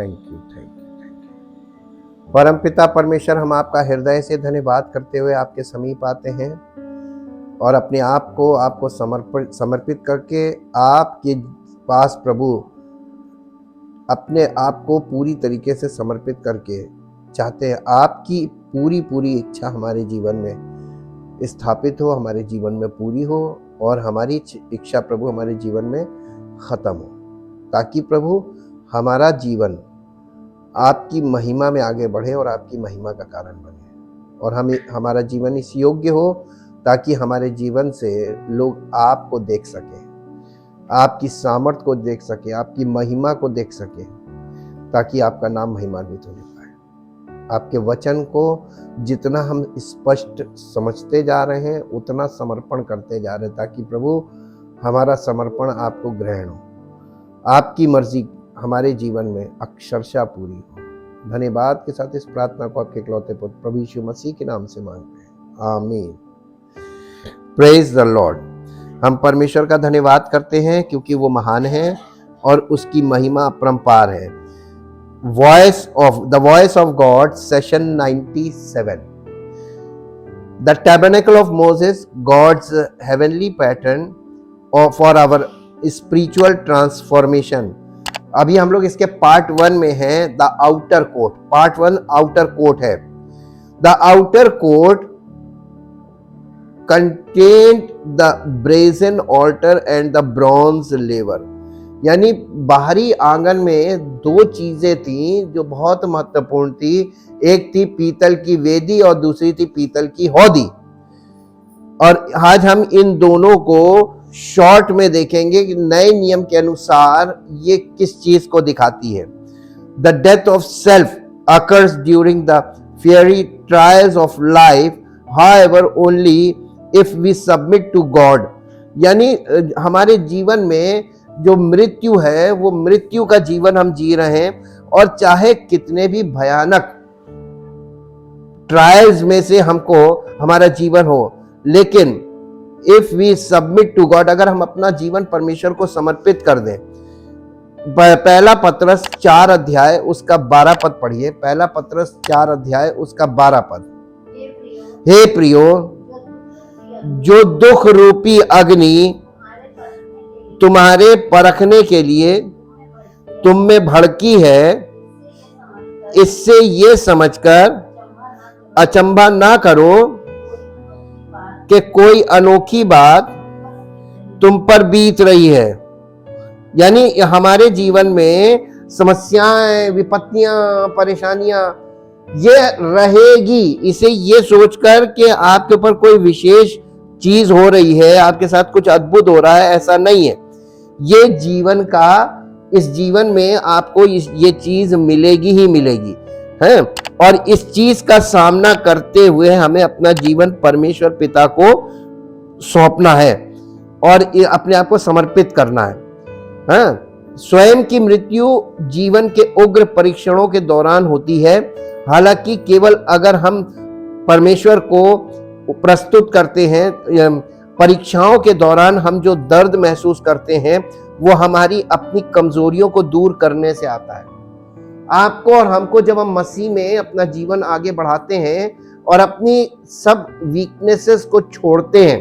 Thank you, thank you, thank you. परमपिता परमेश्वर, हम आपका हृदय से धन्यवाद करते हुए आपके समीप आते हैं और अपने आप को आपको समर्पित करके आपके पास प्रभु अपने आप को पूरी तरीके से समर्पित करके चाहते हैं आपकी पूरी इच्छा हमारे जीवन में स्थापित हो, हमारे जीवन में पूरी हो और हमारी इच्छा प्रभु हमारे जीवन में ख़त्म हो, ताकि प्रभु हमारा जीवन आपकी महिमा में आगे बढ़े और आपकी महिमा का कारण बने और हमारा जीवन इस योग्य हो ताकि हमारे जीवन से लोग आपको देख सकें, आपकी सामर्थ को देख सके, आपकी महिमा को देख सके, ताकि आपका नाम महिमान्वित हो पाए। आपके वचन को जितना हम स्पष्ट समझते जा रहे हैं उतना समर्पण करते जा रहे हैं, ताकि प्रभु हमारा समर्पण आपको ग्रहण हो, आपकी मर्जी हमारे जीवन में अक्षरशः पूरी हो। धन्यवाद के साथ इस प्रार्थना को आपके इकलौते पुत्र प्रभु यीशु मसीह के नाम से मांगते हैं, आमीन। Praise the Lord. हम परमेश्वर का धन्यवाद करते हैं क्योंकि वो महान है और उसकी महिमा अपरंपार है। The voice of God, session 97। The tabernacle of Moses, God's heavenly pattern for our spiritual transformation. अभी हम लोग इसके पार्ट 1 में हैं। The outer court, part 1 outer court है। The outer court contained the brazen altar and the bronze laver। यानी बाहरी आंगन में दो चीजें थी जो बहुत महत्वपूर्ण थी। एक थी पीतल की वेदी और दूसरी थी पीतल की हौदी। और आज हम इन दोनों को शॉर्ट में देखेंगे कि नए नियम के अनुसार ये किस चीज को दिखाती है। The death of self occurs during the fiery trials of life, however only if we submit to God। यानी हमारे जीवन में जो मृत्यु है वो मृत्यु का जीवन हम जी रहे हैं, और चाहे कितने भी भयानक ट्रायल्स में से हमको हमारा जीवन हो, लेकिन if we submit to God, अगर हम अपना जीवन परमेश्वर को समर्पित कर दें। पहला पत्रस 4 अध्याय उसका 12 पद पढ़िए। पहला पत्रस 4 अध्याय उसका 12 पद। हे प्रियो, जो दुख रूपी अग्नि तुम्हारे परखने के लिए तुम में भड़की है, इससे ये समझकर अचंभा ना करो कि कोई अनोखी बात तुम पर बीत रही है। यानी हमारे जीवन में समस्याएं, विपत्तियां, परेशानियां ये रहेगी, इसे ये सोचकर कि आपके ऊपर कोई विशेष चीज हो रही है, आपके साथ कुछ अद्भुत हो रहा है, ऐसा नहीं है। ये जीवन का, इस जीवन में आपको ये चीज मिलेगी ही मिलेगी है। और इस चीज का सामना करते हुए हमें अपना जीवन परमेश्वर पिता को सौंपना है और अपने आप को समर्पित करना है। स्वयं की मृत्यु जीवन के उग्र परीक्षणों के दौरान होती है। हालांकि केवल अगर हम परमेश्वर को प्रस्तुत करते हैं, परीक्षाओं के दौरान हम जो दर्द महसूस करते हैं वो हमारी अपनी कमजोरियों को दूर करने से आता है। आपको और हमको जब हम मसीह में अपना जीवन आगे बढ़ाते हैं और अपनी सब वीकनेसेस को छोड़ते हैं,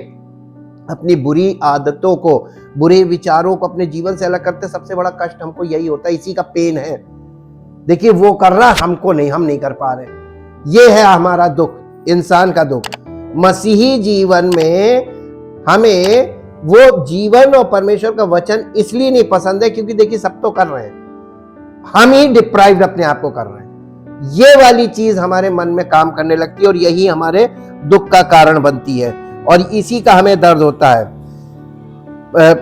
अपनी बुरी आदतों को, बुरे विचारों को अपने जीवन से अलग करते, सबसे बड़ा कष्ट हमको यही होता है, इसी का पेन है। देखिए वो कर रहा, हमको नहीं, हम नहीं कर पा रहे। ये है हमारा दुख, इंसान का दुख। मसीही जीवन में हमें वो जीवन और परमेश्वर का वचन इसलिए नहीं पसंद है क्योंकि देखिए सब तो कर रहे हैं, हम ही डिप्राइव्ड अपने आप को कर रहे हैं। ये वाली चीज हमारे मन में काम करने लगती है और यही हमारे दुख का कारण बनती है और इसी का हमें दर्द होता है।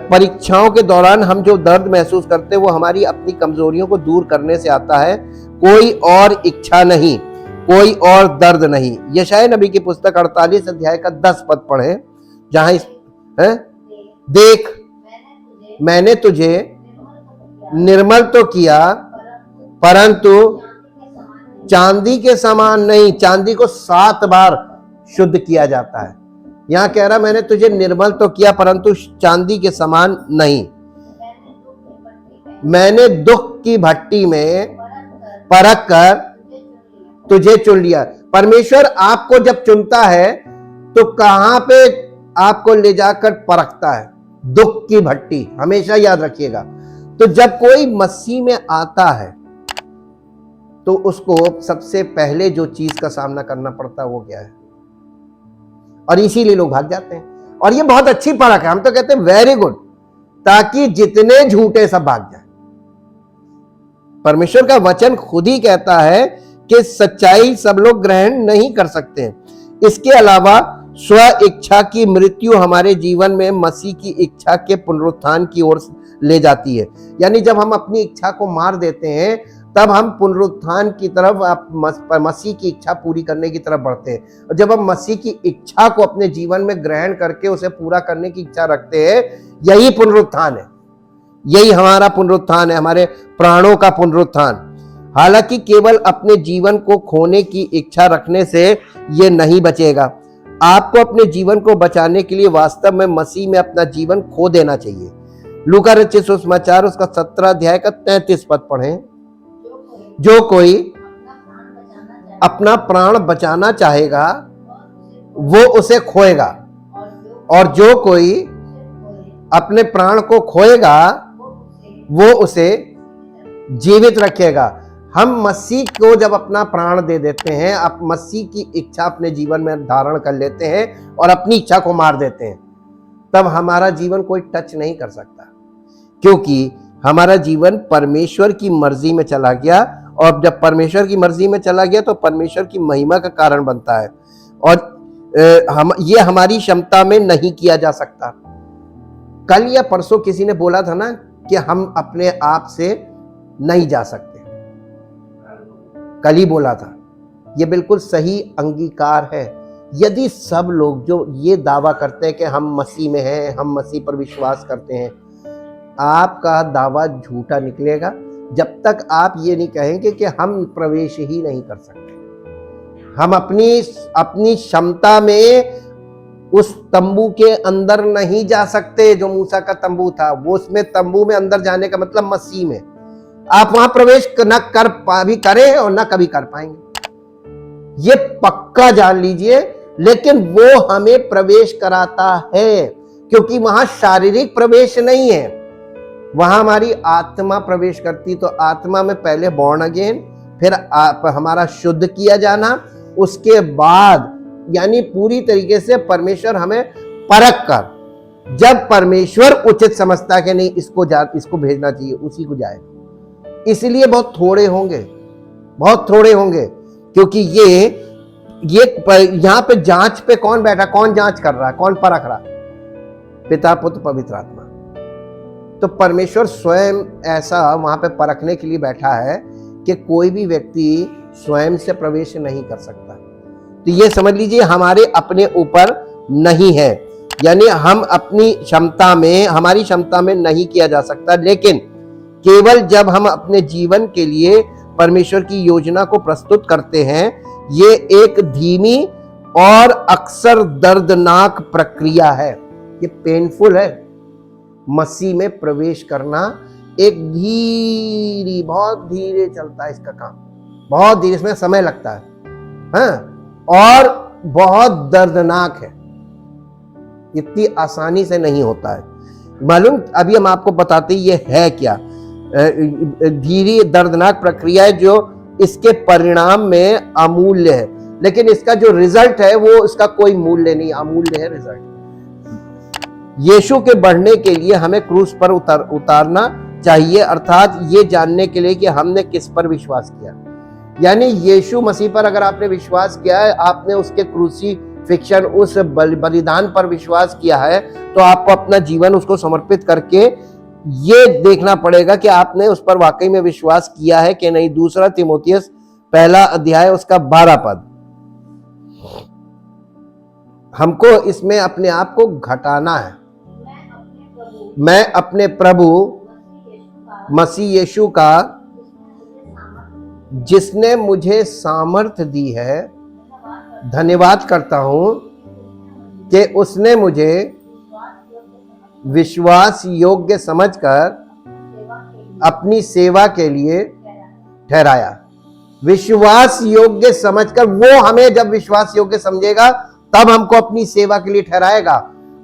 परीक्षाओं के दौरान हम जो दर्द महसूस करते हैं वो हमारी अपनी कमजोरियों को दूर करने से आता है, कोई और इच्छा नहीं, कोई और दर्द नहीं। यशायाह नबी की पुस्तक 48 अध्याय का 10 पद पढ़े, जहां देख मैंने तुझे निर्मल तो किया परंतु चांदी के समान नहीं। चांदी को 7 बार शुद्ध किया जाता है, यहां कह रहा मैंने तुझे निर्मल तो किया परंतु चांदी के समान नहीं। मैंने दुख की भट्टी में परख कर तुझे चुन लिया। परमेश्वर आपको जब चुनता है तो कहां पे आपको ले जाकर परखता है? दुख की भट्टी, हमेशा याद रखिएगा। तो जब कोई मसीह में आता है तो उसको सबसे पहले जो चीज का सामना करना पड़ता है वो क्या है? और इसीलिए लोग भाग जाते हैं। और ये बहुत अच्छी परख है, हम तो कहते हैं वेरी गुड, ताकि जितने झूठे सब भाग जाए। परमेश्वर का वचन खुद ही कहता है कि सच्चाई सब लोग ग्रहण नहीं कर सकते हैं। इसके अलावा स्व इच्छा की मृत्यु हमारे जीवन में मसीह की इच्छा के पुनरुत्थान की ओर ले जाती है। यानी जब हम अपनी इच्छा को मार देते हैं तब हम पुनरुत्थान की तरफ, मसीह की इच्छा पूरी करने की तरफ बढ़ते हैं। और जब हम मसीह की इच्छा को अपने जीवन में ग्रहण करके उसे पूरा करने की इच्छा रखते हैं, यही पुनरुत्थान है, यही हमारा पुनरुत्थान है, हमारे प्राणों का पुनरुत्थान। हालांकि केवल अपने जीवन को खोने की इच्छा रखने से यह नहीं बचेगा। आपको अपने जीवन को बचाने के लिए वास्तव में मसीह में अपना जीवन खो देना चाहिए। लूका रचित सुसमाचार उसका 17 अध्याय का 33 पद पढ़ें। जो कोई अपना प्राण बचाना चाहेगा वो उसे खोएगा, और जो कोई अपने प्राण को खोएगा वो उसे जीवित रखेगा। हम मसीह को जब अपना प्राण दे देते हैं, आप मसीह की इच्छा अपने जीवन में धारण कर लेते हैं और अपनी इच्छा को मार देते हैं, तब हमारा जीवन कोई टच नहीं कर सकता, क्योंकि हमारा जीवन परमेश्वर की मर्जी में चला गया। और जब परमेश्वर की मर्जी में चला गया तो परमेश्वर की महिमा का कारण बनता है, और ये हमारी क्षमता में नहीं किया जा सकता। कल या परसों किसी ने बोला था ना कि हम अपने आप से नहीं जा सकते, कल ही बोला था। ये बिल्कुल सही अंगीकार है। यदि सब लोग जो ये दावा करते हैं कि हम मसीह में हैं, हम मसीह पर विश्वास करते हैं, आपका दावा झूठा निकलेगा जब तक आप ये नहीं कहेंगे कि हम प्रवेश ही नहीं कर सकते। हम अपनी क्षमता में उस तंबू के अंदर नहीं जा सकते जो मूसा का तंबू था। वो उसमें तंबू में अंदर जाने का मतलब मसीह में, आप वहां प्रवेश न कर भी करें और न कभी कर पाएंगे, ये पक्का जान लीजिए। लेकिन वो हमें प्रवेश कराता है, क्योंकि वहां शारीरिक प्रवेश नहीं है, वहां हमारी आत्मा प्रवेश करती। तो आत्मा में पहले बॉर्न अगेन, फिर हमारा शुद्ध किया जाना, उसके बाद यानी पूरी तरीके से परमेश्वर हमें परख कर, जब परमेश्वर उचित समझता है कि नहीं इसको भेजना चाहिए, उसी को जाएगा। इसलिए बहुत थोड़े होंगे, क्योंकि ये यहां पे जांच पे कौन बैठा, कौन जांच कर रहा है, कौन परख रहा? पिता, पुत्र, पवित्र आत्मा। तो परमेश्वर स्वयं ऐसा वहां पे परखने के लिए बैठा है कि कोई भी व्यक्ति स्वयं से प्रवेश नहीं कर सकता। तो ये समझ लीजिए हमारे अपने ऊपर नहीं है, यानी हम अपनी क्षमता में, हमारी क्षमता में नहीं किया जा सकता। लेकिन केवल जब हम अपने जीवन के लिए परमेश्वर की योजना को प्रस्तुत करते हैं, ये एक धीमी और अक्सर दर्दनाक प्रक्रिया है, ये पेनफुल है। मसीह में प्रवेश करना एक बहुत धीरे चलता है इसका काम, बहुत धीरे, इसमें समय लगता है, हाँ, और बहुत दर्दनाक है, इतनी आसानी से नहीं होता है। मालूम, अभी हम आपको बताते हैं ये है क्या। धीरे दर्दनाक प्रक्रिया है जो इसके परिणाम में अमूल्य है, लेकिन इसका जो रिजल्ट है वो इसका कोई मूल्य नहीं, अमूल्य है रिजल्ट। यीशु के बढ़ने के लिए हमें क्रूस पर उतारना चाहिए, अर्थात ये जानने के लिए कि हमने किस पर विश्वास किया। यानी यीशु मसीह पर अगर आपने विश्वास किया है, आपने उसके क्रूसीफिक्शन, उस बलिदान पर विश्वास किया है, तो आपको अपना जीवन उसको समर्पित करके ये देखना पड़ेगा कि आपने उस पर वाकई में विश्वास किया है कि नहीं। 2 तीमुथियुस 1 अध्याय उसका 12 पद। हमको इसमें अपने आप को घटाना है। मैं अपने प्रभु मसीह यीशु का, जिसने मुझे सामर्थ्य दी है, धन्यवाद करता हूं कि उसने मुझे विश्वास योग्य समझकर अपनी सेवा के लिए ठहराया। विश्वास योग्य समझकर, वो हमें जब विश्वास योग्य समझेगा तब हमको अपनी सेवा के लिए ठहराएगा।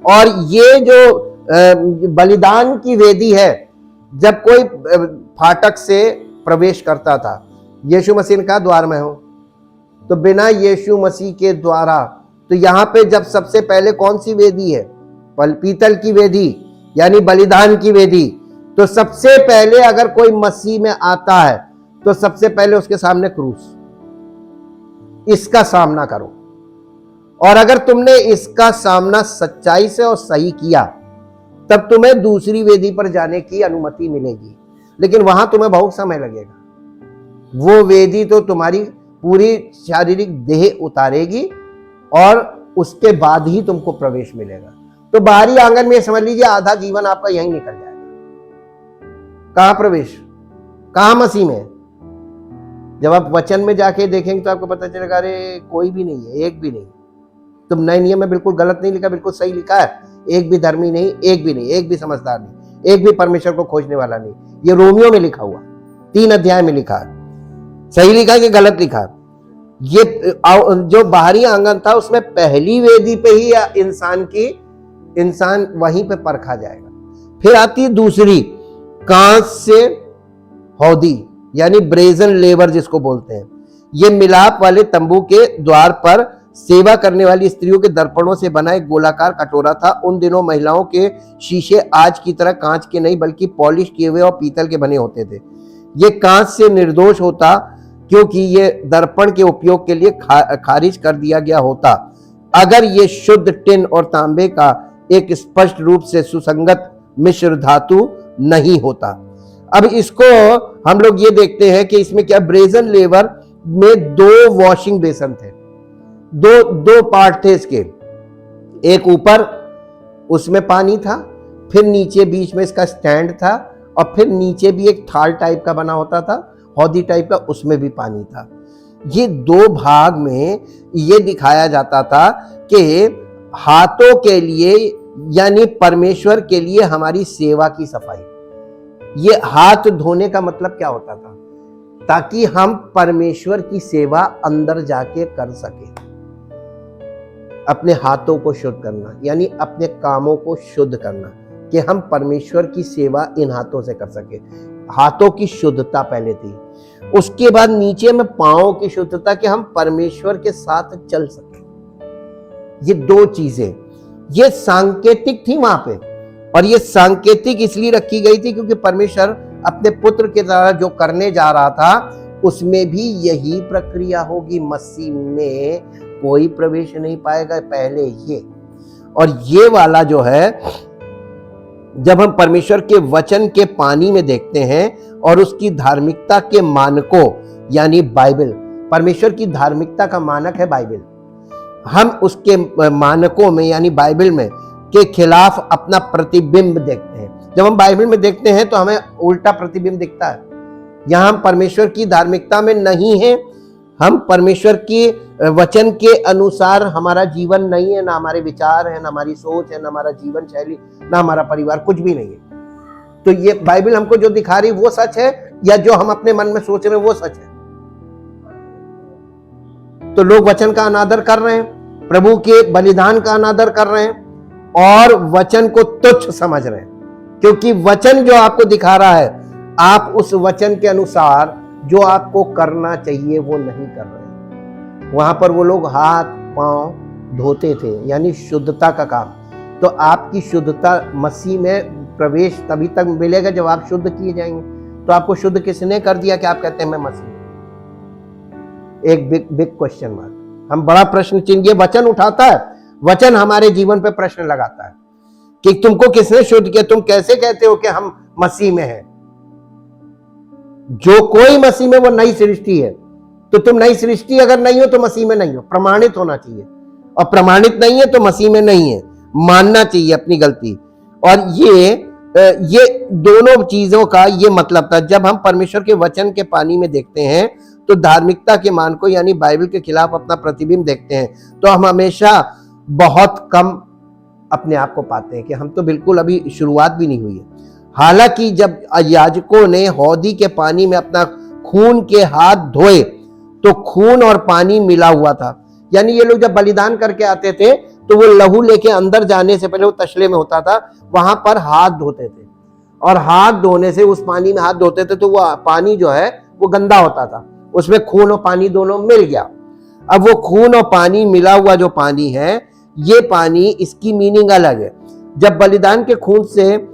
और ये जो बलिदान की वेदी है, जब कोई फाटक से प्रवेश करता था, यीशु मसीह का द्वार में हो, तो बिना यीशु मसीह के द्वारा, तो यहाँ पे जब सबसे पहले कौन सी वेदी है? पीतल की वेदी, यानी बलिदान की वेदी। तो सबसे पहले अगर कोई मसीह में आता है तो सबसे पहले उसके सामने क्रूस, इसका सामना करो। और अगर तुमने इसका सामना सच्चाई से और सही किया, तब तुम्हें दूसरी वेदी पर जाने की अनुमति मिलेगी। लेकिन वहां तुम्हें बहुत समय लगेगा। वो वेदी तो तुम्हारी पूरी शारीरिक देह उतारेगी और उसके बाद ही तुमको प्रवेश मिलेगा। तो बाहरी आंगन में समझ लीजिए आधा जीवन आपका यहीं निकल जाएगा। कहां प्रवेश? कहां मसीह में? जब आप वचन में जाके देखेंगे तो आपको पता चलेगा, अरे कोई भी नहीं है, एक भी नहीं। तुम नए नियम में बिल्कुल गलत नहीं लिखा, बिल्कुल सही लिखा है। एक भी धर्मी नहीं, एक भी नहीं, एक भी समझदार नहीं, एक भी परमेश्वर को खोजने वाला नहीं। ये रोमियो में लिखा हुआ, 3 अध्याय में लिखा है। सही लिखा है कि गलत लिखा है? ये जो बाहरी आंगन था उसमें पहली वेदी पे ही इंसान वहीं पे परखा जाएगा। फिर आती है दूसरी, कांच से हौदी, यानी ब्रेजन लेवर जिसको बोलते हैं। ये मिलाप वाले तंबू के द्वार पर सेवा करने वाली स्त्रियों के दर्पणों से बना एक गोलाकार कटोरा था। उन दिनों महिलाओं के शीशे आज की तरह कांच के नहीं बल्कि पॉलिश किए हुए और पीतल के बने होते थे। ये कांच से निर्दोष होता क्योंकि ये दर्पण के उपयोग के लिए खारिज कर दिया गया होता अगर ये शुद्ध टिन और तांबे का एक स्पष्ट रूप से सुसंगत मिश्र धातु नहीं होता। अब इसको हम लोग ये देखते हैं कि इसमें क्या, ब्रेजन लेवर में 2 वॉशिंग बेसन थे, दो पार्ट थे इसके। एक ऊपर उसमें पानी था, फिर नीचे बीच में इसका स्टैंड था, और फिर नीचे भी एक थाल टाइप का बना होता था, हौदी टाइप का, उसमें भी पानी था। ये 2 भाग में ये दिखाया जाता था कि हाथों के लिए, यानी परमेश्वर के लिए हमारी सेवा की सफाई। ये हाथ धोने का मतलब क्या होता था? ताकि हम परमेश्वर की सेवा अंदर जाके कर सके। अपने हाथों को शुद्ध करना, यानी अपने कामों को शुद्ध करना, कि हम परमेश्वर की सेवा इन हाथों से कर सके। हाथों की शुद्धता पहले थी, उसके बाद नीचे में पांवों की शुद्धता, कि हम परमेश्वर के साथ चल सके। ये 2 चीजें, ये सांकेतिक थी वहां पे। और ये सांकेतिक इसलिए रखी गई थी क्योंकि परमेश्वर अपने पुत्र के द्वारा जो करने जा रहा था उसमें भी यही प्रक्रिया होगी। मसीह में कोई प्रवेश नहीं पाएगा पहले ये। और ये वाला जो है, जब हम परमेश्वर के वचन के पानी में देखते हैं और उसकी धार्मिकता के मानकों, यानी बाइबल, परमेश्वर की धार्मिकता का मानक है बाइबल, हम उसके मानकों में यानी बाइबल में के खिलाफ अपना प्रतिबिंब देखते हैं। जब हम बाइबल में देखते हैं तो हमें उल्टा प्रतिबिंब दिखता है। यहां हम परमेश्वर की धार्मिकता में नहीं है, हम परमेश्वर की वचन के अनुसार हमारा जीवन नहीं है, ना हमारे विचार है, ना हमारी सोच है, ना हमारा जीवन शैली, ना हमारा परिवार, कुछ भी नहीं है। तो ये बाइबल हमको जो दिखा रही वो सच है, या जो हम अपने मन में सोच रहे हैं वो सच है? तो लोग वचन का अनादर कर रहे हैं, प्रभु के बलिदान का अनादर कर रहे हैं और वचन को तुच्छ समझ रहे हैं, क्योंकि वचन जो आपको दिखा रहा है, आप उस वचन के अनुसार जो आपको करना चाहिए वो नहीं कर रहे हैं। वहां पर वो लोग हाथ पांव धोते थे, यानी शुद्धता का काम। तो आपकी शुद्धता मसीह में प्रवेश तभी तक मिलेगा जब आप शुद्ध किए जाएंगे। तो आपको शुद्ध किसने कर दिया कि आप कहते हैं मैं मसीह? एक बिग क्वेश्चन मार्क। हम बड़ा प्रश्न चिन्ह, ये वचन उठाता है, वचन हमारे जीवन पे प्रश्न लगाता है कि तुमको किसने शुद्ध किया? तुम कैसे कहते हो कि हम मसीह में हैं? जो कोई मसीह में वो नई सृष्टि है। तो तुम नई सृष्टि अगर नहीं हो तो मसीह में नहीं हो, प्रमाणित होना चाहिए, और प्रमाणित नहीं है तो मसीह में नहीं है, मानना चाहिए अपनी गलती। और ये दोनों चीजों का ये मतलब था। जब हम परमेश्वर के वचन के पानी में देखते हैं तो धार्मिकता के मान को, यानी बाइबल के खिलाफ अपना प्रतिबिंब देखते हैं, तो हम हमेशा बहुत कम अपने आप को पाते हैं कि हम तो बिल्कुल अभी शुरुआत भी नहीं हुई है। हालांकि जब याजकों ने हौदी के पानी में अपना खून के हाथ धोए तो खून और पानी मिला हुआ था। यानी ये लोग जब बलिदान करके आते थे तो वो लहू लेके अंदर जाने से पहले वो तसले में होता था, वहां पर हाथ धोते थे, और हाथ धोने से, उस पानी में हाथ धोते थे तो वो पानी जो है वो गंदा होता था, उसमें खून और पानी दोनों मिल गया। अब वो खून और पानी मिला हुआ जो पानी है, ये पानी, इसकी मीनिंग अलग है। जब बलिदान के खून से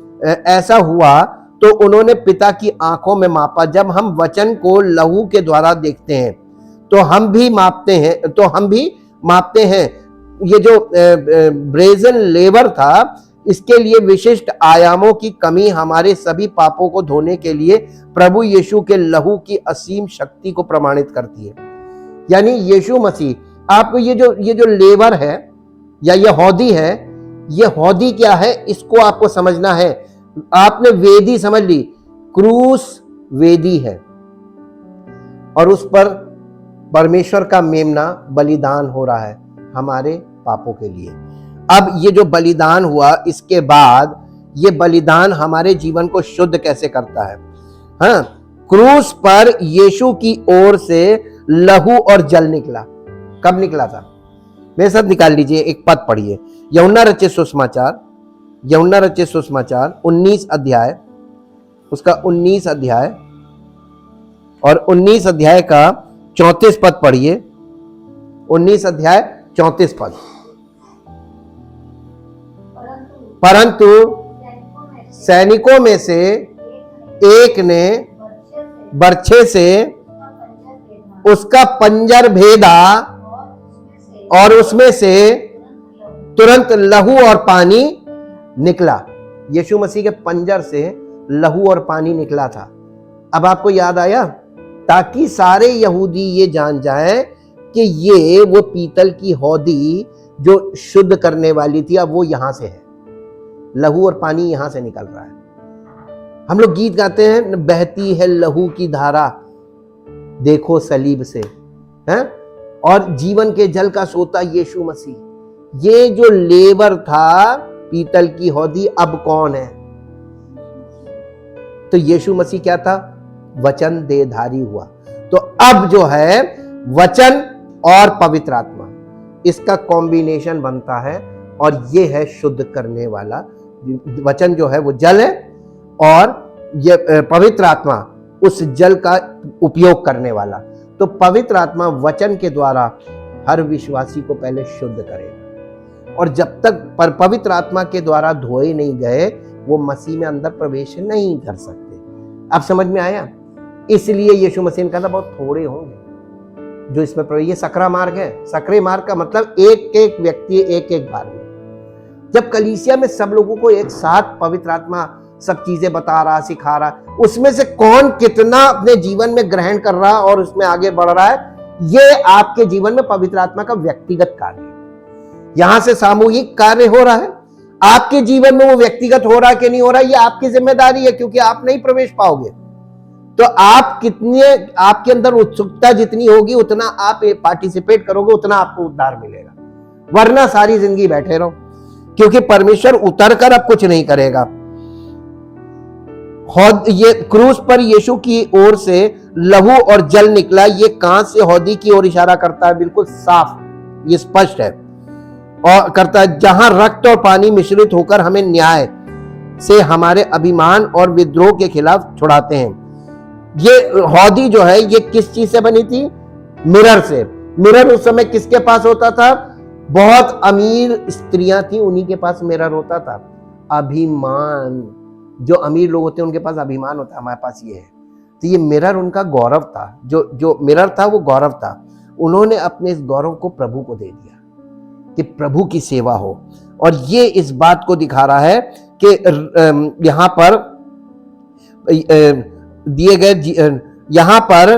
ऐसा हुआ तो उन्होंने पिता की आंखों में मापा। जब हम वचन को लहू के द्वारा देखते हैं तो हम भी मापते हैं। ये जो ब्रेजन लेवर था, इसके लिए विशिष्ट आयामों की कमी हमारे सभी पापों को धोने के लिए प्रभु यीशु के लहू की असीम शक्ति को प्रमाणित करती है। यानी यीशु मसीह, आपको ये जो लेवर है या ये हौदी है, ये हौदी क्या है इसको आपको समझना है। आपने वेदी समझ ली, क्रूस वेदी है, और उस पर परमेश्वर का मेमना बलिदान हो रहा है हमारे पापों के लिए। अब ये जो बलिदान हुआ, इसके बाद ये बलिदान हमारे जीवन को शुद्ध कैसे करता है। हाँ, क्रूस पर यीशु की ओर से लहू और जल निकला। कब निकला था? मेरे साथ निकाल लीजिए, एक पद पढ़िए, यूहन्ना रचित सुसमाचार 19 अध्याय, उसका 19 अध्याय और 19 अध्याय का 34 पद पढ़िए। 19 अध्याय 34 पद। परंतु सैनिकों में से एक ने बर्छे से उसका पंजर भेदा और उसमें से तुरंत लहू और पानी निकला। यीशु मसीह के पंजर से लहू और पानी निकला था। अब आपको याद आया, ताकि सारे यहूदी ये जान जाएं कि ये वो पीतल की हौदी जो शुद्ध करने वाली थी, अब वो यहां से है, लहू और पानी यहां से निकल रहा है। हम लोग गीत गाते हैं, बहती है लहू की धारा देखो सलीब से, हैं? और जीवन के जल का सोता यीशु मसीह। ये जो लेवर था पीतल की हौदी, अब कौन है? तो यीशु मसीह क्या था? वचन देहधारी हुआ। तो अब जो है वचन और पवित्र आत्मा, इसका कॉम्बिनेशन बनता है, और ये है शुद्ध करने वाला। वचन जो है वो जल है, और ये पवित्र आत्मा उस जल का उपयोग करने वाला। तो पवित्र आत्मा वचन के द्वारा हर विश्वासी को पहले शुद्ध करेगा, और जब तक पवित्र आत्मा के द्वारा धोए नहीं गए, वो मसीह में अंदर प्रवेश नहीं कर सकते। अब समझ में आया? इसलिए यीशु मसीह ने कहा था बहुत थोड़े होंगे जो इसमें प्रवेश। ये सकरा मार्ग है। सकरे मार्ग का मतलब एक एक व्यक्ति एक एक बार में। जब कलीसिया में सब लोगों को एक साथ पवित्र आत्मा सब चीजें बता रहा, सिखा रहा, उसमें से कौन कितना अपने जीवन में ग्रहण कर रहा और उसमें आगे बढ़ रहा है, ये आपके जीवन में पवित्र आत्मा का व्यक्तिगत कार्य है। यहां से सामूहिक कार्य हो रहा है, आपके जीवन में वो व्यक्तिगत हो रहा है कि नहीं हो रहा है, ये आपकी जिम्मेदारी है, क्योंकि आप नहीं प्रवेश पाओगे। तो आप कितने, आपके अंदर उत्सुकता जितनी होगी उतना आप पार्टिसिपेट करोगे, उतना आपको उद्धार मिलेगा। वरना सारी जिंदगी बैठे रहो, क्योंकि परमेश्वर उतर कर अब कुछ नहीं करेगा। ये क्रूस पर यीशु की ओर से लहू और जल निकला। ये कहां से हौदी की ओर इशारा करता है? बिल्कुल साफ, ये स्पष्ट है, और करता है जहां रक्त और पानी मिश्रित होकर हमें न्याय से हमारे अभिमान और विद्रोह के खिलाफ छुड़ाते हैं। ये हौदी जो है ये किस चीज से बनी थी? मिरर से। मिरर उस समय किसके पास होता था? बहुत अमीर स्त्रियां थी, उन्हीं के पास मिरर होता था। अभिमान, जो अमीर लोग होते हैं उनके पास अभिमान होता है, हमारे पास ये है। तो ये मिरर उनका गौरव था, जो मिरर था वो गौरव था। उन्होंने अपने इस गौरव को प्रभु को दे दिया कि प्रभु की सेवा हो। और ये इस बात को दिखा रहा है कि यहां पर दिए गए, यहां पर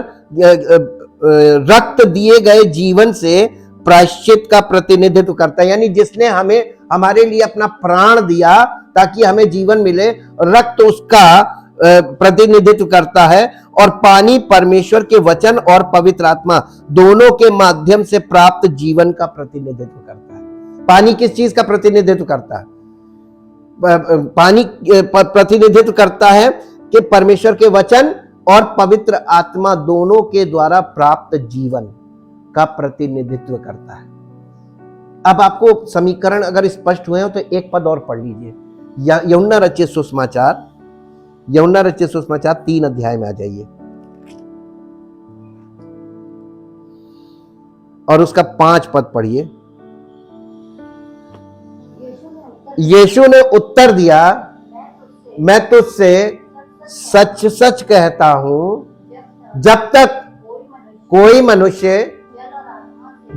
रक्त दिए गए जीवन से प्रायश्चित का प्रतिनिधित्व करता है। यानी जिसने हमें, हमारे लिए अपना प्राण दिया ताकि हमें जीवन मिले, रक्त उसका प्रतिनिधित्व करता है। और पानी परमेश्वर के वचन और पवित्र आत्मा दोनों के माध्यम से प्राप्त जीवन का प्रतिनिधित्व करता है। पानी किस चीज का प्रतिनिधित्व करता है? पानी प्रतिनिधित्व करता है कि परमेश्वर के वचन और पवित्र आत्मा दोनों के द्वारा प्राप्त जीवन का प्रतिनिधित्व करता है। अब आपको समीकरण अगर स्पष्ट हुए हो तो एक पद और पढ़ लीजिए, यूहन्ना रचित सुसमाचार, यूहन्ना रचित सुसमाचार 3 अध्याय में आ जाइए और उसका 5 पद पढ़िए। यीशु ने उत्तर दिया, मैं तुझसे सच सच कहता हूं, जब तक कोई मनुष्य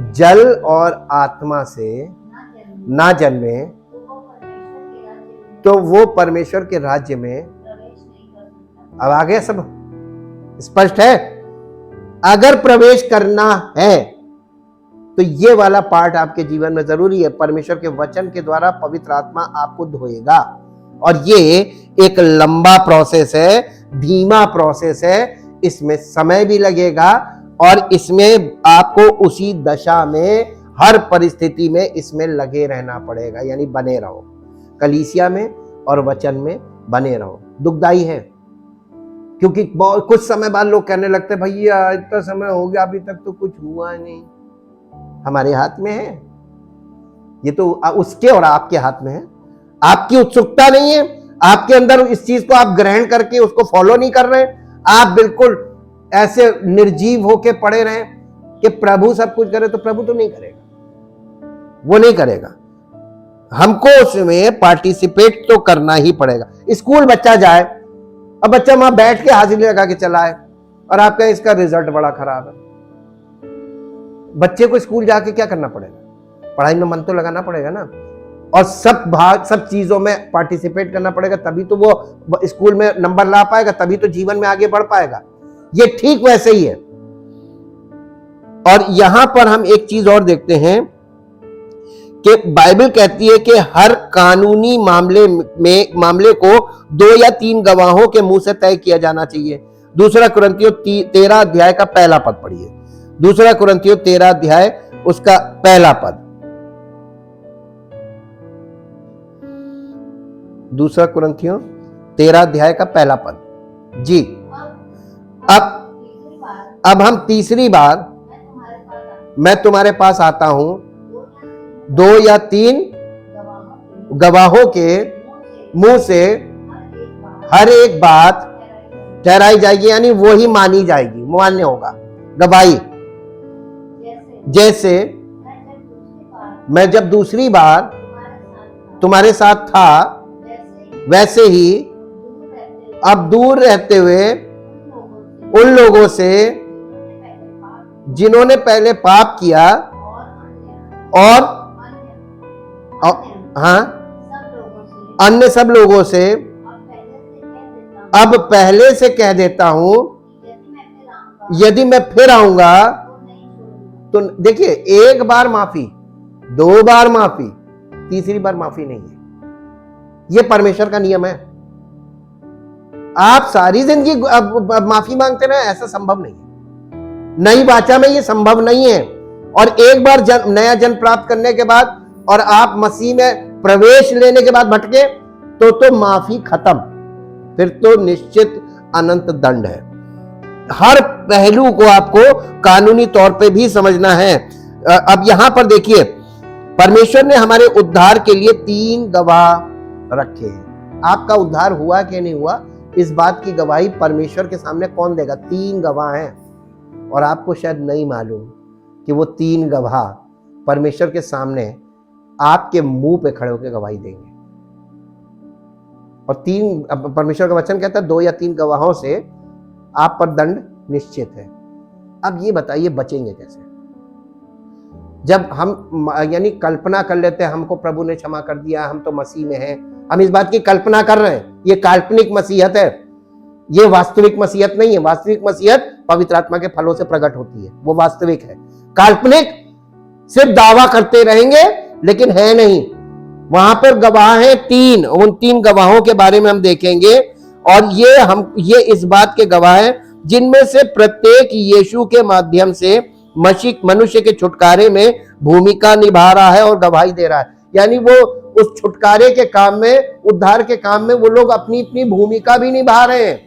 जल और आत्मा से ना जन्मे तो वो परमेश्वर के राज्य में। अब आगे सब स्पष्ट है। अगर प्रवेश करना है तो ये वाला पार्ट आपके जीवन में जरूरी है। परमेश्वर के वचन के द्वारा पवित्र आत्मा आपको धोएगा, और ये एक लंबा प्रोसेस है, धीमा प्रोसेस है, इसमें समय भी लगेगा और इसमें आपको उसी दशा में हर परिस्थिति में इसमें लगे रहना पड़ेगा, यानी बने रहो कलीसिया में और वचन में बने रहो। दुखदाई है क्योंकि कुछ समय बाद लोग कहने लगते भैया इतना समय हो गया अभी तक तो कुछ हुआ नहीं। हमारे हाथ में है ये, तो उसके और आपके हाथ में है। आपकी उत्सुकता नहीं है, आपके अंदर इस चीज को आप ग्रहण करके उसको फॉलो नहीं कर रहे, आप बिल्कुल ऐसे निर्जीव होके पड़े रहे कि प्रभु सब कुछ करे, तो प्रभु तो नहीं करेगा, वो नहीं करेगा। हमको उसमें पार्टिसिपेट तो करना ही पड़ेगा। स्कूल बच्चा जाए, अब बच्चा वहां बैठ के हाजिरी लगा के चला है और आपका इसका रिजल्ट बड़ा खराब है। बच्चे को स्कूल जाके क्या करना पड़ेगा? पढ़ाई में मन तो लगाना पड़ेगा ना, और सब चीजों में पार्टिसिपेट करना पड़ेगा, तभी तो वो स्कूल में नंबर ला पाएगा, तभी तो जीवन में आगे बढ़ पाएगा। ये ठीक वैसे ही है। और यहां पर हम एक चीज और देखते हैं कि बाइबल कहती है कि हर कानूनी मामले को 2 या 3 गवाहों के मुंह से तय किया जाना चाहिए। दूसरा कुरिन्थियों 13 अध्याय का पहला पद पढ़िए। दूसरा कुरिन्थियों 13 अध्याय उसका पहला पद। दूसरा कुरिन्थियों 13 अध्याय का पहला पद जी। अब हम तीसरी बार मैं तुम्हारे पास आता हूं, 2 या 3 गवाहों के मुंह से हर एक बात ठहराई जाएगी, यानी वो ही मानी जाएगी, मान्य होगा गवाही। जैसे मैं जब दूसरी बार तुम्हारे साथ था, वैसे ही अब दूर रहते हुए उन लोगों से जिन्होंने पहले पाप किया और हाँ अन्य सब लोगों से अब पहले से कह देता हूं, यदि मैं फिर आऊंगा तो देखिए, एक बार माफी, 2 बार माफी, तीसरी बार माफी नहीं है। यह परमेश्वर का नियम है। आप सारी जिंदगी माफी मांगते रहे, ऐसा संभव नहीं है। नई वाचा में यह संभव नहीं है। और एक बार नया जन्म प्राप्त करने के बाद और आप मसीह में प्रवेश लेने के बाद भटके तो माफी खत्म, फिर तो निश्चित अनंत दंड है। हर पहलू को आपको कानूनी तौर पे भी समझना है। अब यहां पर देखिए, परमेश्वर ने हमारे उद्धार के लिए 3 गवाह रखे हैं। आपका उद्धार हुआ कि नहीं हुआ, इस बात की गवाही परमेश्वर के सामने कौन देगा? 3 गवाह हैं। और आपको शायद नहीं मालूम कि वो 3 गवाह परमेश्वर के सामने आपके मुंह पे खड़े होकर गवाही देंगे। और 3 परमेश्वर का वचन कहता है 2 या 3 गवाहों से आप पर दंड निश्चित है। अब ये बताइए बचेंगे कैसे? जब हम यानी कल्पना कर लेते हैं हमको प्रभु ने क्षमा कर दिया, हम तो मसीह में हैं, हम इस बात की कल्पना कर रहे हैं, ये काल्पनिक मसीहत है, ये वास्तविक मसीहत नहीं है। वास्तविक मसीहत पवित्र आत्मा के फलों से प्रकट होती है, वो वास्तविक है। काल्पनिक सिर्फ दावा करते रहेंगे लेकिन है नहीं। वहां पर गवाह हैं 3, उन 3 गवाहों के बारे में हम देखेंगे। और ये इस बात के गवाह हैं जिनमें से प्रत्येक यीशु के माध्यम से मनुष्य के छुटकारे में भूमिका निभा रहा है और गवाही दे रहा है। यानी वो उस छुटकारे के काम में, उद्धार के काम में वो लोग अपनी अपनी भूमिका भी निभा रहे हैं।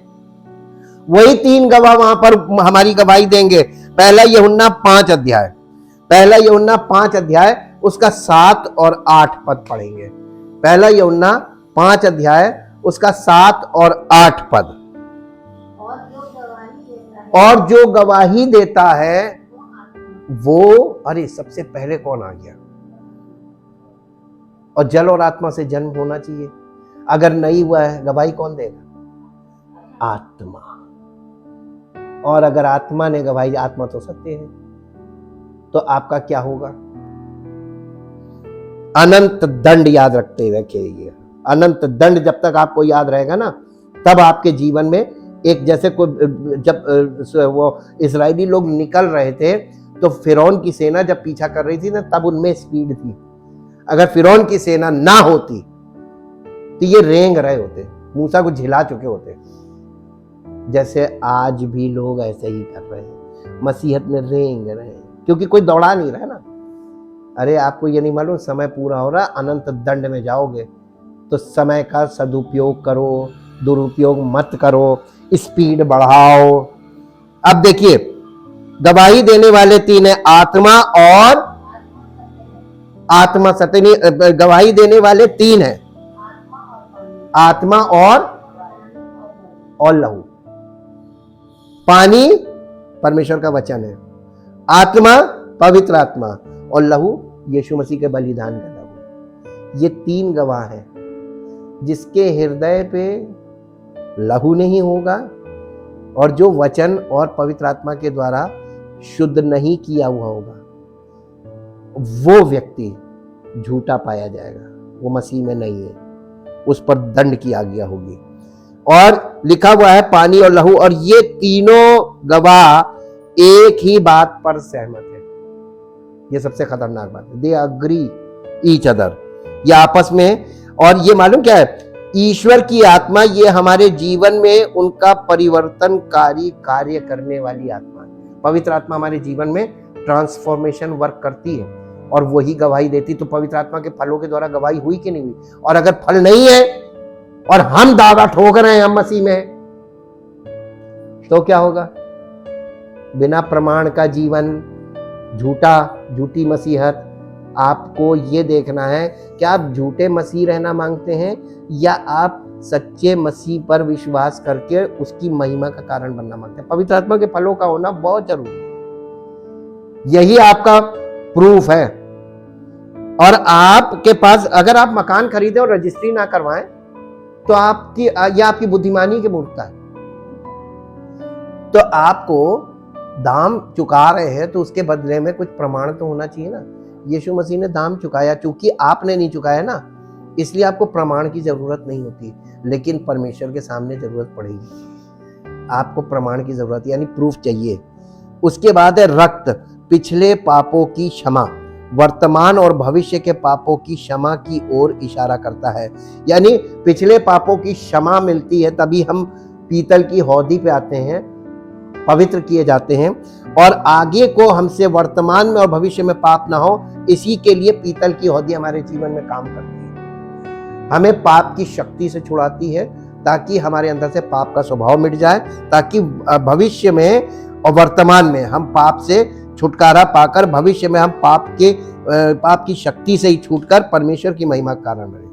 वही 3 गवाह वहां पर हमारी गवाही देंगे। पहला यूहन्ना 5 अध्याय, पहला यूहन्ना 5 अध्याय उसका 7 और 8 पद पढ़ेंगे। पहला यूहन्ना 5 अध्याय उसका 7 और 8 पद। और जो गवाही देता है वो, अरे सबसे पहले कौन आ गया? और जल और आत्मा से जन्म होना चाहिए। अगर नहीं हुआ है, गवाही कौन देगा? आत्मा। और अगर आत्मा ने गवाही, आत्मा तो सत्य है, तो आपका क्या होगा? अनंत दंड याद रखते रखिए। अनंत दंड जब तक आपको याद रहेगा ना, तब आपके जीवन में एक, जैसे कोई, जब वो इजरायली लोग निकल रहे थे तो फिरौन की सेना जब पीछा कर रही थी ना, तब उनमें स्पीड थी। अगर फिरौन की सेना ना होती तो ये रेंग रहे होते, मूसा को झिला चुके होते। जैसे आज भी लोग ऐसे ही कर रहे हैं, मसीहत में रेंग रहे हैं, क्योंकि कोई दौड़ा नहीं रहा है ना। अरे आपको ये नहीं मालूम समय पूरा हो रहा, अनंत दंड में जाओगे, तो समय का सदुपयोग करो, दुरुपयोग मत करो, स्पीड बढ़ाओ। अब देखिए, गवाही देने वाले 3 है, आत्मा और आत्मा सत्य नहीं, गवाही देने वाले 3 है, आत्मा और लहू। पानी परमेश्वर का वचन है, आत्मा पवित्र आत्मा, और लहू यीशु मसीह के बलिदान का लहू। ये 3 गवाह हैं। जिसके हृदय पे लहू नहीं होगा और जो वचन और पवित्र आत्मा के द्वारा शुद्ध नहीं किया हुआ होगा, वो व्यक्ति झूठा पाया जाएगा, वो मसीह में नहीं है, उस पर दंड की आज्ञा होगी। और लिखा हुआ है पानी और लहू, और ये तीनों गवाह एक ही बात पर सहमत है। ये सबसे खतरनाक बात है, दे अग्री ईच अदर, ये आपस में। और ये मालूम क्या है? ईश्वर की आत्मा, ये हमारे जीवन में उनका परिवर्तनकारी कार्य करने वाली आत्मा है। पवित्र आत्मा हमारे जीवन में ट्रांसफॉर्मेशन वर्क करती है और वही गवाही देती। तो पवित्र आत्मा के फलों के द्वारा गवाही हुई कि नहीं हुई? और अगर फल नहीं है और हम दावा ठोक रहे हैं हम मसीह में, तो क्या होगा? बिना प्रमाण का जीवन, झूठी मसीहत। आपको ये देखना है कि आप झूठे मसीह रहना मांगते हैं या आप सच्चे मसीह पर विश्वास करके उसकी महिमा का कारण बनना मांगते हैं। पवित्र आत्मा के फलों का होना बहुत जरूरी है, यही आपका प्रूफ है। और आपके पास, अगर आप मकान खरीदे और रजिस्ट्री ना करवाएं, तो आपकी बुद्धिमानी की मूर्खता है। तो आपको दाम चुका रहे हैं तो उसके बदले में कुछ प्रमाण तो होना चाहिए ना। यीशु मसीह ने दाम चुकाया, चूंकि आपने नहीं चुकाया ना, इसलिए आपको प्रमाण की जरूरत नहीं होती, लेकिन परमेश्वर के सामने जरूरत पड़ेगी। आपको प्रमाण की जरूरत, यानी प्रूफ चाहिए। उसके बाद है रक्त, पिछले पापों की क्षमा, वर्तमान और भविष्य के पापों की क्षमा की ओर इशारा करता है। यानी पिछले पापों की क्षमा मिलती है तभी हम पीतल की हौदी पे आते हैं, पवित्र किए जाते हैं, और आगे को हमसे वर्तमान में और भविष्य में पाप ना हो, इसी के लिए पीतल की हौदी हमारे जीवन में काम करती है। हमें पाप की शक्ति से छुड़ाती है ताकि हमारे अंदर से पाप का स्वभाव मिट जाए, ताकि भविष्य में और वर्तमान में हम पाप से छुटकारा पाकर भविष्य में हम पाप की शक्ति से ही छूटकर परमेश्वर की महिमा का कारण बने।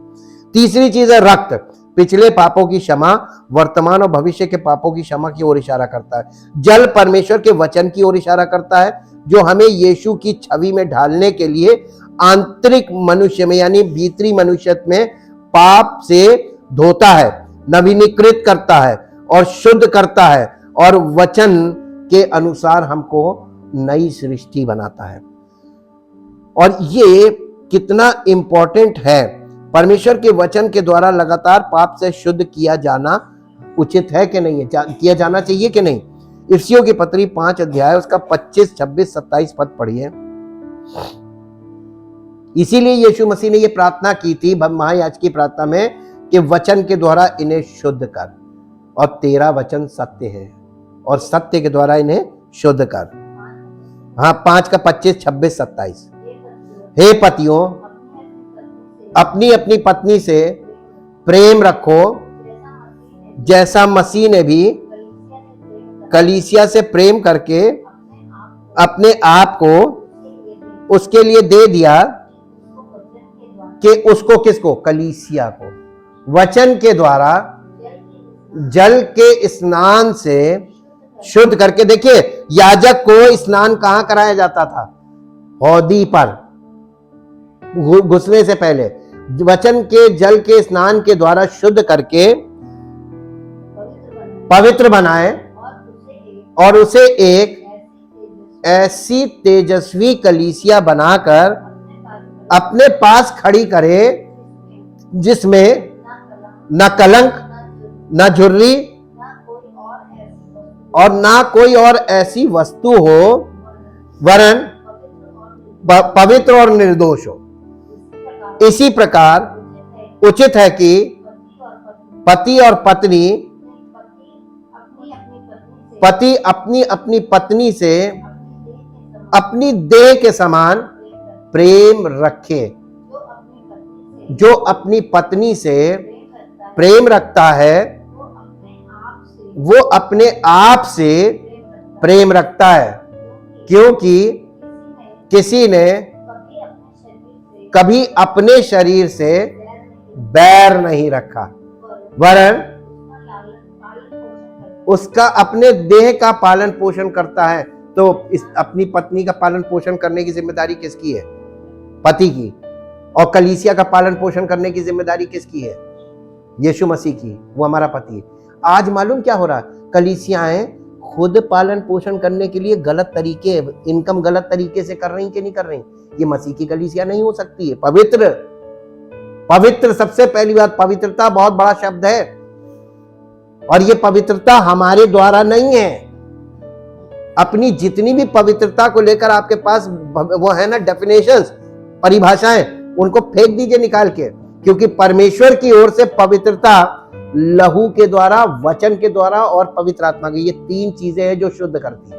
तीसरी चीज है रक्त, पिछले पापों की क्षमा, वर्तमान और भविष्य के पापों की क्षमा की ओर इशारा करता है। जल परमेश्वर के वचन की ओर इशारा करता है, जो हमें यीशु की छवि में ढालने के लिए आंतरिक मनुष्य में, यानी भीतरी मनुष्य में पाप से धोता है, नवीनीकृत करता है और शुद्ध करता है, और वचन के अनुसार हमको नई सृष्टि बनाता है। और ये कितना इंपॉर्टेंट है, परमेश्वर के वचन के द्वारा लगातार पाप से शुद्ध किया जाना उचित है कि नहीं है, किया जाना चाहिए कि नहीं। इफिसियों की पत्री 5 अध्याय उसका 25, 26, 27 पद पढ़िए। इसीलिए यीशु मसीह ने यह प्रार्थना की थी महायाजकी प्रार्थना में कि वचन के द्वारा इन्हें शुद्ध कर, और तेरा वचन सत्य है, और सत्य के द्वारा इन्हें शुद्ध कर। हाँ, 5 का 25, 26, 27। हे पतियों, अपनी अपनी पत्नी से प्रेम रखो, जैसा मसीह ने भी कलीसिया से प्रेम करके अपने आप को उसके लिए दे दिया कि उसको, किसको? कलीसिया को वचन के द्वारा जल के स्नान से शुद्ध करके। देखिए, याजक को स्नान कहां कराया जाता था? हौदी पर घुसने से पहले वचन के जल के स्नान के द्वारा शुद्ध करके पवित्र बनाए और उसे एक ऐसी तेजस्वी कलीसिया बनाकर अपने पास खड़ी करे जिसमें न कलंक, न झुर्री और ना कोई और ऐसी वस्तु हो, वरन पवित्र और निर्दोष हो। इसी प्रकार उचित है कि पति अपनी अपनी पत्नी से अपनी देह के समान प्रेम रखे। जो अपनी पत्नी से प्रेम रखता है वो अपने आप से प्रेम रखता है, क्योंकि किसी ने कभी अपने शरीर से बैर नहीं रखा, वरन उसका अपने देह का पालन पोषण करता है। तो इस अपनी पत्नी का पालन पोषण करने की जिम्मेदारी किसकी है? पति की। और कलीसिया का पालन पोषण करने की जिम्मेदारी किसकी है? यीशु मसीह की। वो हमारा पति है। आज मालूम क्या हो रहा है? कलीसियाएं खुद पालन पोषण करने के लिए गलत तरीके, इनकम गलत तरीके से कर रही कि नहीं कर रही? ये मसीह की कलीसिया नहीं हो सकती है। पवित्र सबसे पहली बात, पवित्रता बहुत बड़ा शब्द है और ये पवित्रता हमारे द्वारा नहीं है। अपनी जितनी भी पवित्रता को लेकर आपके पास वो है ना डेफिनेशंस, परिभाषाएं, उनको फेंक दीजिए निकाल के, क्योंकि परमेश्वर की ओर से पवित्रता लहू के द्वारा, वचन के द्वारा और पवित्र आत्मा की, ये तीन चीजें हैं जो शुद्ध करती है।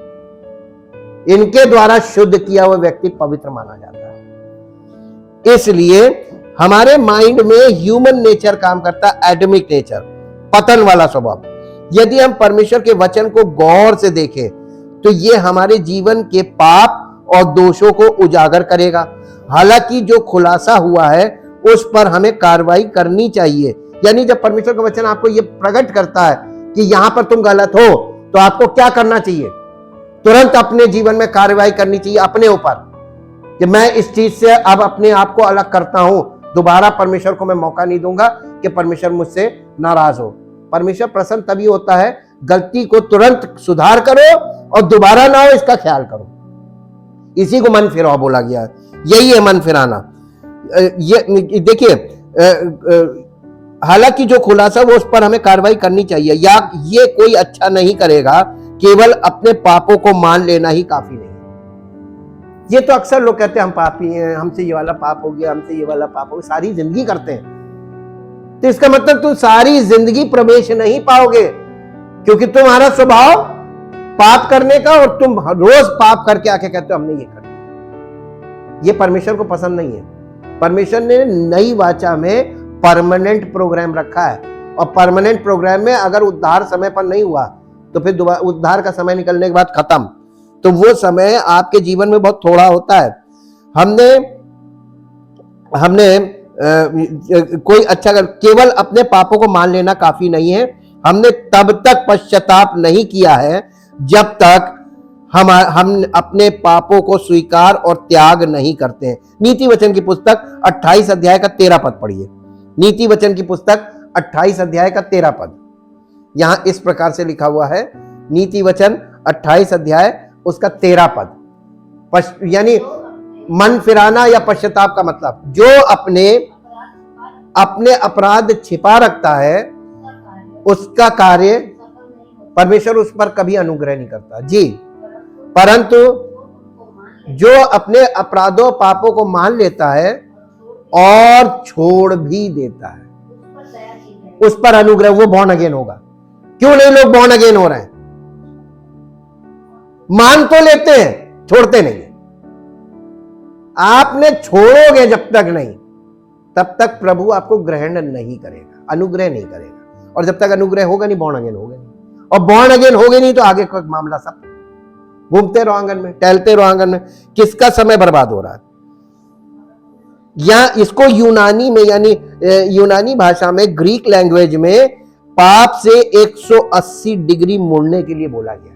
इनके द्वारा शुद्ध किया हुआ व्यक्ति पवित्र माना जाता है। इसलिए हमारे माइंड में ह्यूमन नेचर काम करता है, एडमिक नेचर, पतन वाला स्वभाव। यदि हम परमेश्वर के वचन को गौर से देखें तो ये हमारे जीवन के पाप और दोषों को उजागर करेगा। हालांकि जो खुलासा हुआ है उस पर हमें कार्रवाई करनी चाहिए। यानी जब परमेश्वर का वचन आपको ये प्रकट करता है कि यहां पर तुम गलत हो, तो आपको क्या करना चाहिए? तुरंत अपने जीवन में कार्रवाई करनी चाहिए अपने ऊपर कि मैं इस चीज से अब अपने आप को अलग करता हूं। दोबारा परमेश्वर को मैं मौका नहीं दूंगा कि परमेश्वर मुझसे नाराज हो। परमेश्वर प्रसन्न तभी होता है, गलती को तुरंत सुधार करो और दोबारा ना हो इसका ख्याल करो। इसी को मन फिराव बोला गया है। यही है मन फिराना। ये देखिए, हालांकि जो खुलासा वो उस पर हमें कार्रवाई करनी चाहिए, या ये कोई अच्छा नहीं करेगा, केवल अपने पापों को मान लेना ही काफी नहीं। ये तो अक्सर लोग कहते हैं हम पापी हैं, हमसे ये वाला पाप हो गया, हमसे ये वाला पाप हो गया, सारी जिंदगी करते हैं। तो इसका मतलब तुम सारी जिंदगी प्रवेश नहीं पाओगे, क्योंकि तुम्हारा स्वभाव पाप करने का, और तुम रोज पाप करके आके कहते हो हमने ये कर दिया। ये परमेश्वर को पसंद नहीं है। परमेश्वर ने नई वाचा में परमानेंट प्रोग्राम रखा है, और परमानेंट प्रोग्राम में अगर उद्धार समय पर नहीं हुआ तो फिर उद्धार का समय निकलने के बाद खत्म। तो वो समय आपके जीवन में बहुत थोड़ा होता है। हमने कोई अच्छा केवल अपने पापों को मान लेना काफी नहीं है। हमने तब तक पश्चाताप नहीं किया है जब तक हम अपने पापों को स्वीकार और त्याग नहीं करते हैं। नीति वचन की पुस्तक 28 अध्याय का 13 पद पढ़िए। नीति वचन की पुस्तक 28 अध्याय का 13 पद यहां इस प्रकार से लिखा हुआ है। नीति वचन 28 अध्याय उसका 13 पद, यानी मन फिराना या पश्चाताप का मतलब, जो अपने अपराध छिपा रखता है उसका कार्य परमेश्वर उस पर कभी अनुग्रह नहीं करता जी। परंतु जो अपने अपराधों पापों को मान लेता है और छोड़ भी देता है, उस पर अनुग्रह, वो बॉर्न अगेन होगा। क्यों नहीं लोग बॉर्न अगेन हो रहे हैं? मान तो लेते हैं, छोड़ते नहीं। आपने छोड़ोगे जब तक नहीं, तब तक प्रभु आपको ग्रहण नहीं करेगा, अनुग्रह नहीं करेगा। और जब तक अनुग्रह होगा नहीं, बॉर्न अगेन होगा नहीं। और बॉर्न अगेन हो गए नहीं तो आगे का मामला सब घूमते रहो आंगन में, टहलते रहो आंगन में, किसका समय बर्बाद हो रहा है। या इसको यूनानी में यानी यूनानी भाषा में, ग्रीक लैंग्वेज में पाप से 180 डिग्री मुड़ने के लिए बोला गया।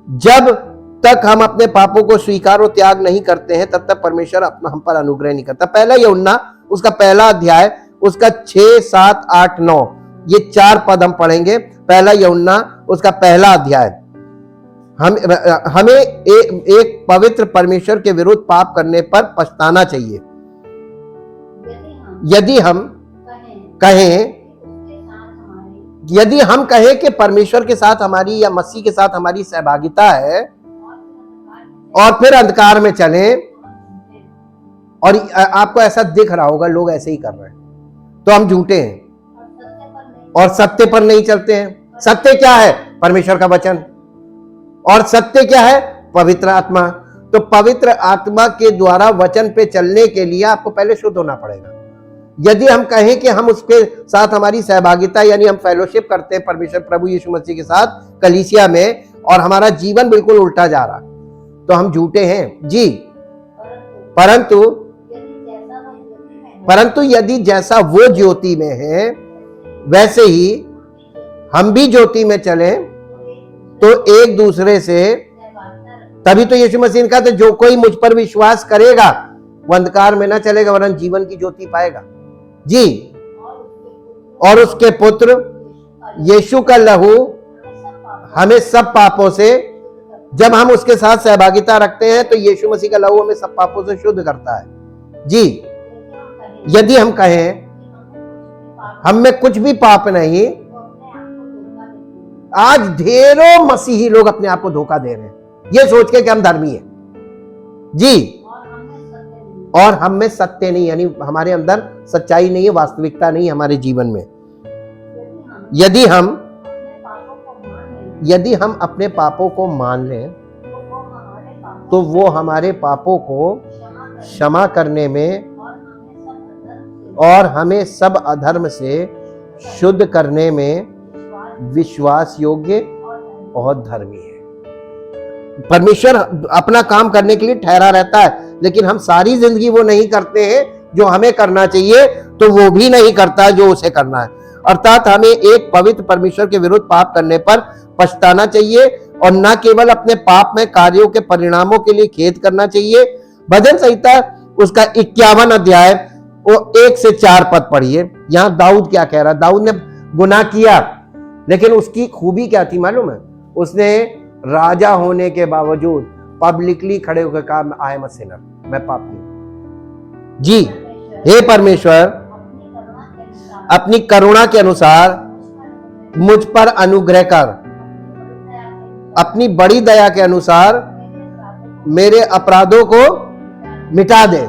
जब तक हम अपने पापों को स्वीकार और त्याग नहीं करते हैं तब तक परमेश्वर अपना हम पर अनुग्रह नहीं करता। पहला यूहन्ना उसका पहला अध्याय उसका 6, 7, 8, 9 ये 4 पद हम पढ़ेंगे। पहला यूहन्ना उसका पहला अध्याय। हमें एक पवित्र परमेश्वर के विरुद्ध पाप करने पर पछताना चाहिए। यदि हम कहें कि परमेश्वर के साथ हमारी या मसीह के साथ हमारी सहभागिता है और फिर अंधकार में चलें, और आपको ऐसा दिख रहा होगा लोग ऐसे ही कर रहे हैं, तो हम झूठे हैं और सत्य पर नहीं चलते हैं। सत्य क्या है? परमेश्वर का वचन। और सत्य क्या है? पवित्र आत्मा। तो पवित्र आत्मा के द्वारा वचन पे चलने के लिए आपको पहले शुद्ध होना पड़ेगा। यदि हम कहें कि हम उसके साथ हमारी सहभागिता यानी हम फेलोशिप करते हैं परमेश्वर प्रभु यीशु मसीह के साथ कलीसिया में, और हमारा जीवन बिल्कुल उल्टा जा रहा, तो हम झूठे हैं जी। परंतु यदि जैसा वो ज्योति में है वैसे ही हम भी ज्योति में चलें तो एक दूसरे से, तभी तो यीशु मसीह ने कहा था जो कोई मुझ पर विश्वास करेगा वो अंधकार में ना चलेगा वरन जीवन की ज्योति पाएगा जी। और उसके पुत्र यीशु का लहू हमें सब पापों से, जब हम उसके साथ सहभागिता रखते हैं तो यीशु मसीह का लहू हमें सब पापों से शुद्ध करता है जी। यदि हम कहें हम में कुछ भी पाप नहीं, आज ढेरों मसीही लोग अपने आप को धोखा दे रहे हैं ये सोच के कि हम धर्मी हैं जी, और हम में सत्य नहीं, यानी हमारे अंदर सच्चाई नहीं है, वास्तविकता नहीं हमारे जीवन में। यदि हम अपने पापों को मान लें तो वो हमारे पापों को क्षमा करने में और हमें सब अधर्म से शुद्ध करने में विश्वास योग्य और धर्मी है। परमेश्वर अपना काम करने के लिए ठहरा रहता है, लेकिन हम सारी जिंदगी वो नहीं करते हैं जो हमें करना चाहिए, तो वो भी नहीं करता जो उसे करना है। अर्थात हमें एक पवित्र परमेश्वर के विरुद्ध पाप करने पर पछताना चाहिए और न केवल अपने पाप में कार्यों के परिणामों के लिए खेद करना चाहिए। भजन संहिता उसका 51 अध्याय वो 1 से 4 पद पढ़िए। यहां दाऊद क्या कह रहा है? दाऊद ने गुनाह किया, लेकिन उसकी खूबी क्या थी मालूम है? उसने राजा होने के बावजूद पब्लिकली खड़े होकर कहा आई एम अ सिनर, मैं पापी हूं जी। हे परमेश्वर, अपनी करुणा के अनुसार मुझ पर अनुग्रह कर, अपनी बड़ी दया के अनुसार मेरे अपराधों को मिटा दे,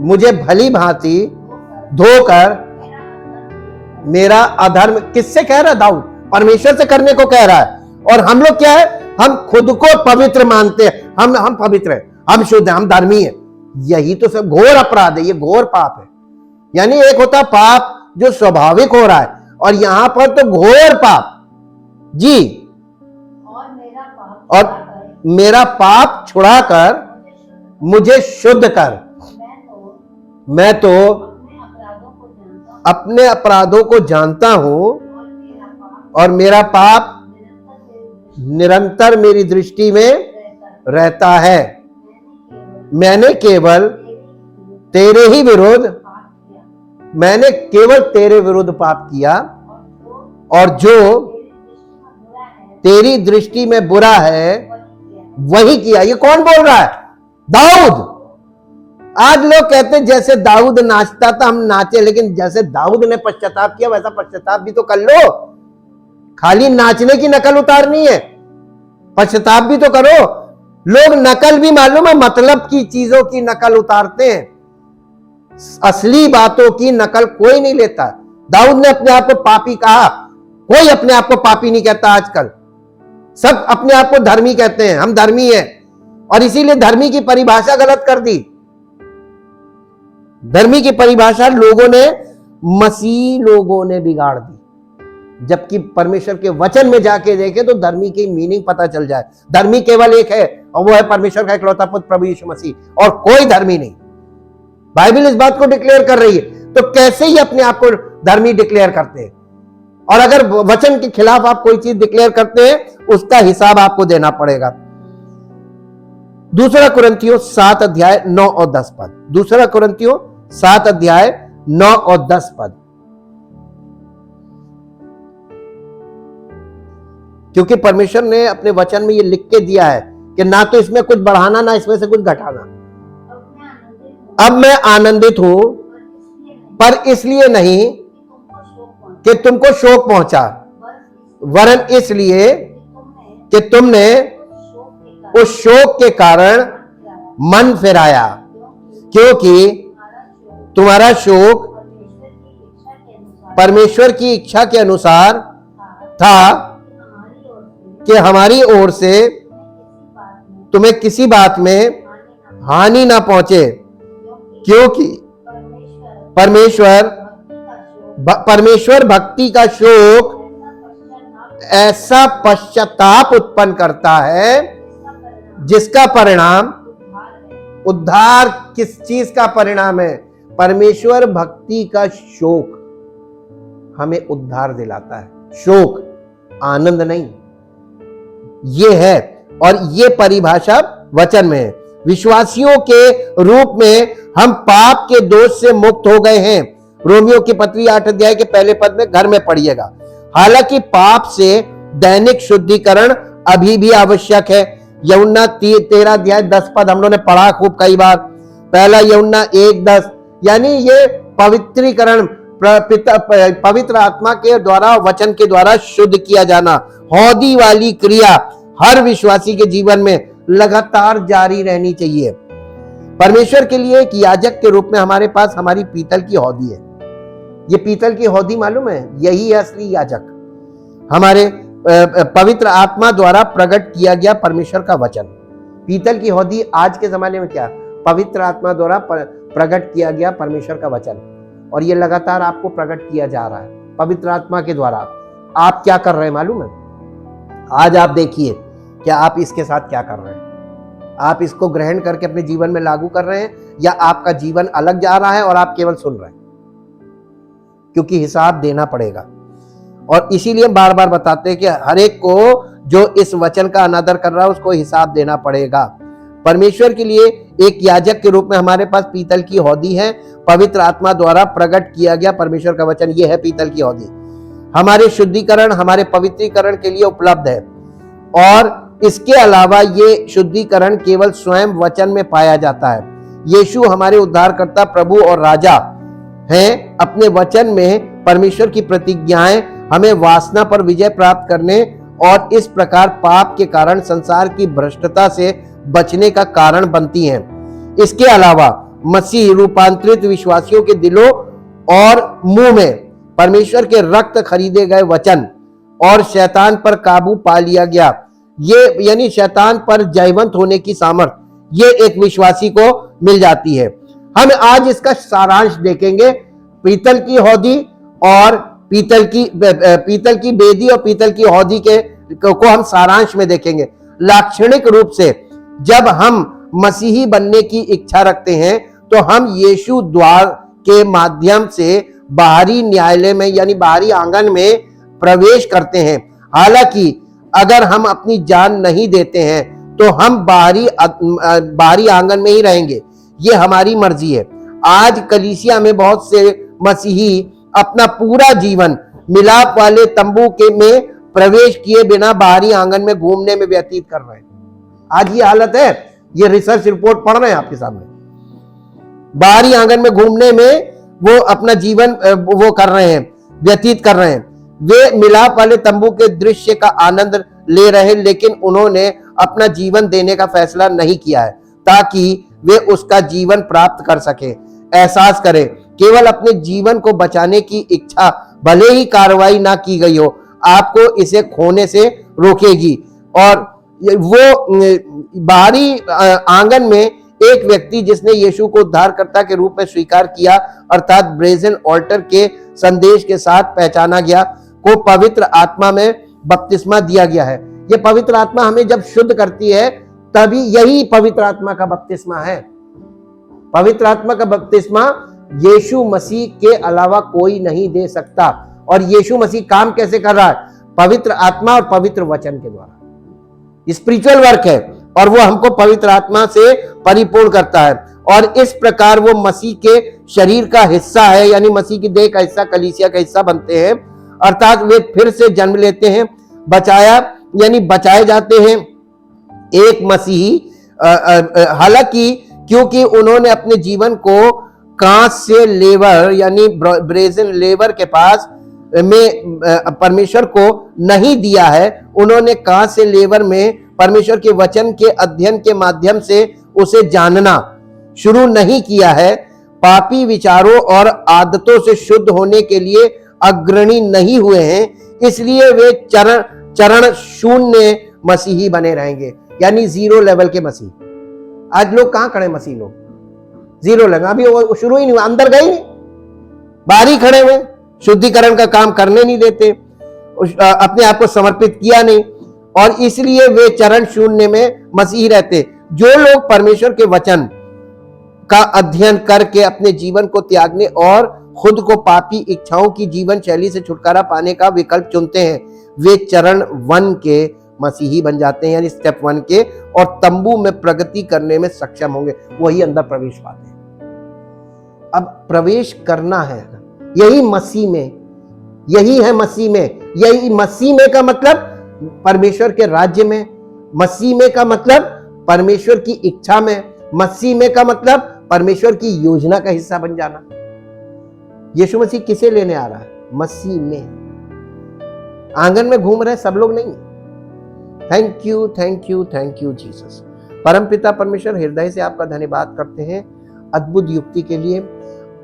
मुझे भली भांति धोकर मेरा अधर्म। किससे कह रहा है दाऊद? परमेश्वर से करने को कह रहा है। और हम लोग क्या है? हम खुद को पवित्र मानते हैं, हम पवित्र हैं, हम शुद्ध हैं, हम धर्मी हैं। यही तो सब घोर अपराध है, ये घोर पाप है। यानी एक होता पाप जो स्वाभाविक हो रहा है, और यहां पर तो घोर पाप जी। और मेरा पाप छुड़ाकर मुझे शुद्ध कर। मैं तो अपने अपराधों को जानता हूं और मेरा पाप निरंतर मेरी दृष्टि में रहता है। मैंने केवल तेरे विरुद्ध पाप किया, और जो तेरी दृष्टि में बुरा है वही किया। ये कौन बोल रहा है? दाऊद। आज लोग कहते हैं जैसे दाऊद नाचता था हम नाचे, लेकिन जैसे दाऊद ने पश्चाताप किया वैसा पश्चाताप भी तो कर लो। खाली नाचने की नकल उतारनी है, पश्चाताप भी तो करो। लोग नकल भी मालूम है, मतलब की चीजों की नकल उतारते हैं, असली बातों की नकल कोई नहीं लेता। दाऊद ने अपने आप को पापी कहा, कोई अपने आप को पापी नहीं कहता आजकल, सब अपने आप को धर्मी कहते हैं, हम धर्मी हैं। और इसीलिए धर्मी की परिभाषा गलत कर दी। धर्मी की परिभाषा मसीह लोगों ने बिगाड़ दी। जबकि परमेश्वर के वचन में जाके देखे तो धर्मी की मीनिंग पता चल जाए। धर्मी केवल एक है और वो है परमेश्वर का इकलौता पुत्र प्रभु यीशु मसीह, और कोई धर्मी नहीं। बाइबल इस बात को डिक्लेयर कर रही है, तो कैसे ही अपने आप को धर्मी डिक्लेयर करते हैं? और अगर वचन के खिलाफ आप कोई चीज डिक्लेयर करते हैं उसका हिसाब आपको देना पड़ेगा। दूसरा कुरिन्थियों 7 अध्याय 9 और 10 पद। दूसरा कुरिन्थियों 7 अध्याय 9 और 10 पद। क्योंकि परमेश्वर ने अपने वचन में ये लिख के दिया है कि ना तो इसमें कुछ बढ़ाना ना इसमें से कुछ घटाना। अब मैं आनंदित हूं, पर इसलिए नहीं कि तुमको शोक पहुंचा, वरन इसलिए कि तुमने उस शोक के कारण मन फिराया, क्योंकि तुम्हारा शोक परमेश्वर की इच्छा के अनुसार था कि हमारी ओर से तुम्हें किसी बात में हानि ना पहुंचे, क्योंकि परमेश्वर भक्ति का शोक ऐसा पश्चाताप उत्पन्न करता है जिसका परिणाम उद्धार। किस चीज का परिणाम है? परमेश्वर भक्ति का शोक हमें उद्धार दिलाता है। शोक, आनंद नहीं, ये है। और ये परिभाषा वचन में है। विश्वासियों के रूप में हम पाप के दोष से मुक्त हो गए हैं। रोमियो की पत्री 8 अध्याय के पहले पद में घर में पढ़िएगा। हालांकि पाप से दैनिक शुद्धिकरण अभी भी आवश्यक है। यूहन्ना 13 अध्याय 10 पद हम लोगों ने पढ़ा खूब कई बार। पहला यूहन्ना 1:10, यानी ये पवित्रीकरण, पवित्र आत्मा के द्वारा, वचन के द्वारा शुद्ध किया जाना, हौदी वाली क्रिया हर विश्वासी के जीवन में लगातार जारी रहनी चाहिए। परमेश्वर के लिए एक याजक के रूप में हमारे पास हमारी पीतल की हौदी है। ये पीतल की हौदी मालूम है, यही है असली याजक, हमारे पवित्र आत्मा द्वारा प्रकट किया गया परमेश्वर का वचन। पीतल की हौदी आज के जमाने में क्या? पवित्र आत्मा द्वारा प्रकट किया गया परमेश्वर का वचन, और ये लगातार आपको प्रकट किया जा रहा है पवित्र आत्मा के द्वारा। आप क्या कर रहे हैं मालूम है? आज आप देखिए क्या आप इसके साथ क्या कर रहे हैं। आप इसको ग्रहण करके अपने जीवन में लागू कर रहे हैं, या आपका जीवन अलग जा रहा है और आप केवल सुन रहे हैं? क्योंकि हिसाब देना पड़ेगा। और इसीलिए बार बार बताते हैं कि हर एक को जो इस वचन का अनादर कर रहा है उसको हिसाब देना पड़ेगा। परमेश्वर के लिए एक याजक के रूप में हमारे पास पीतल की हौदी है, पवित्र आत्मा द्वारा प्रकट किया गया परमेश्वर का वचन। ये है पीतल की हौदी, हमारे शुद्धिकरण, हमारे पवित्रीकरण के लिए उपलब्ध है। और इसके अलावा ये शुद्धिकरण केवल स्वयं वचन में पाया जाता है। यीशु हमारे उद्धारकर्ता, प्रभु और राजा हैं। अपने वचन में परमेश्वर की प्रतिज्ञाएं हमें वासना पर विजय प्राप्त करने और इस प्रकार पाप के कारण संसार की भ्रष्टता से बचने का कारण बनती हैं। इसके अलावा मसीह रूपांतरित विश्वासियों के दिलों और मुंह में परमेश्वर के रक्त खरीदे गए वचन और शैतान पर काबू पा लिया गया, ये यानी शैतान पर जयवंत होने की सामर्थ ये एक विश्वासी को मिल जाती है। हम आज इसका सारांश देखेंगे। पीतल की हौदी और पीतल की बेदी और पीतल की हौदी को हम सारांश में देखेंगे। लाक्षणिक रूप से जब हम मसीही बनने की इच्छा रखते हैं तो हम यीशु द्वार के माध्यम से बाहरी न्यायालय में यानी बाहरी आंगन में प्रवेश करते हैं। हालांकि अगर हम अपनी जान नहीं देते हैं तो हम बाहरी आंगन में ही रहेंगे, ये हमारी मर्जी है। आज कलीसिया में बहुत से मसीही अपना पूरा जीवन मिलाप वाले तंबू के में प्रवेश किए बिना बाहरी आंगन में घूमने में व्यतीत कर रहे हैं। आज ये हालत है, ये रिसर्च रिपोर्ट पढ़ रहे हैं आपके सामने। बाहरी आंगन में घूमने में वो अपना जीवन वो कर रहे हैं, व्यतीत कर रहे हैं। वे मिलाप वाले तंबू के दृश्य का आनंद ले रहे हैं, लेकिन उन्होंने अपना जीवन देने का फैसला नहीं किया है ताकि वे उसका जीवन प्राप्त कर सके, एहसास करें। केवल अपने जीवन को बचाने की इच्छा, भले ही कार्रवाई ना की गई हो, आपको इसे खोने से रोकेगी। और वो बाहरी आंगन में एक व्यक्ति जिसने यीशु को उद्धारकर्ता के रूप में स्वीकार किया, अर्थात ब्रेजन ऑल्टर के संदेश के साथ पहचाना गया, को पवित्र आत्मा में बपतिस्मा दिया गया है। ये पवित्र आत्मा हमें जब शुद्ध करती है तभी यही पवित्र आत्मा का बपतिस्मा है। पवित्र आत्मा का बपतिस्मा यीशु मसीह के अलावा कोई नहीं दे सकता। और यीशु मसीह काम कैसे कर रहा है? पवित्र आत्मा और पवित्र वचन के द्वारा। स्पिरिचुअल वर्क है और वो हमको पवित्र आत्मा से परिपूर्ण करता है। और इस प्रकार वो मसीह के शरीर का हिस्सा है, यानी मसीह की देह का हिस्सा, कलीसिया का हिस्सा बनते हैं। अर्थात वे फिर से जन्म लेते हैं, बचाए जाते हैं। एक मसीही, हालांकि क्योंकि उन्होंने अपने जीवन को कांच से लेवर यानी ब्रेजन लेवर के पास में परमेश्वर को नहीं दिया है, उन्होंने कांच से लेवर में परमेश्वर के वचन के अध्ययन के माध्यम से उसे जानना शुरू नहीं किया है। पापी विचारों और आदतों से शुद्ध होने के लिए अग्रणी नहीं हुए हैं, इसलिए वे चरण शून्य मसीही बने रहेंगे, यानी जीरो लेवल के मसीह। आज लोग कहां खड़े? मसीह लोग जीरो लेवल, अभी वो शुरू ही नहीं हुआ, अंदर गए नहीं, बाहर ही खड़े हुए, शुद्धिकरण का काम करने नहीं देते, अपने आप को समर्पित किया नहीं, और इसलिए वे चरण शून्य में मसीही रहते। जो लोग परमेश्वर के वचन का अध्ययन करके अपने जीवन को त्यागने और खुद को पापी इच्छाओं की जीवन शैली से छुटकारा पाने का विकल्प चुनते हैं, वे चरण 1 के मसीही बन जाते हैं, यानी स्टेप 1 के, और तंबू में प्रगति करने में सक्षम होंगे, वही अंदर प्रवेश पाते हैं। अब प्रवेश करना है, यही मसीह में, यही है मसीह में। यही मसीह में का मतलब परमेश्वर के राज्य में, मसीह में का मतलब परमेश्वर की इच्छा में, मसीह में का मतलब परमेश्वर की योजना का हिस्सा बन जाना। यीशु मसीह किसे लेने आ रहा है? मसीह में। आंगन में घूम रहे सब लोग नहीं। Thank you, thank you, thank you Jesus. परमपिता परमेश्वर, हृदय से आपका धन्यवाद करते हैं अद्भुत युक्ति के लिए,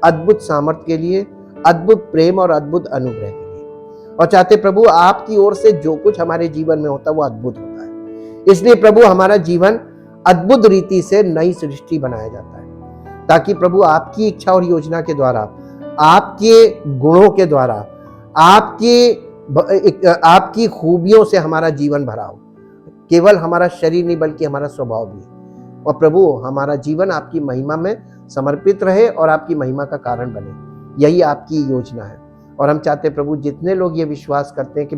अद्भुत सामर्थ्य के लिए, अद्भुत प्रेम और अद्भुत अनुग्रह के लिए। और चाहते प्रभु आपकी ओर से जो कुछ हमारे जीवन में होता है वो अद्भुत होता है। इसलिए प्रभु हमारा जीवन अद्भुत रीति से नई सृष्टि बनाया जाता है, ताकि प्रभु आपकी इच्छा और योजना के द्वारा, आपके गुणों के द्वारा, आपकी खूबियों से हमारा जीवन भरा हो। केवल हमारा शरीर नहीं बल्कि हमारा स्वभाव भी। और प्रभु हमारा जीवन आपकी महिमा में समर्पित रहे और आपकी महिमा का कारण बने, यही आपकी योजना है। और हम चाहते हैं प्रभु जितने लोग ये विश्वास करते हैं कि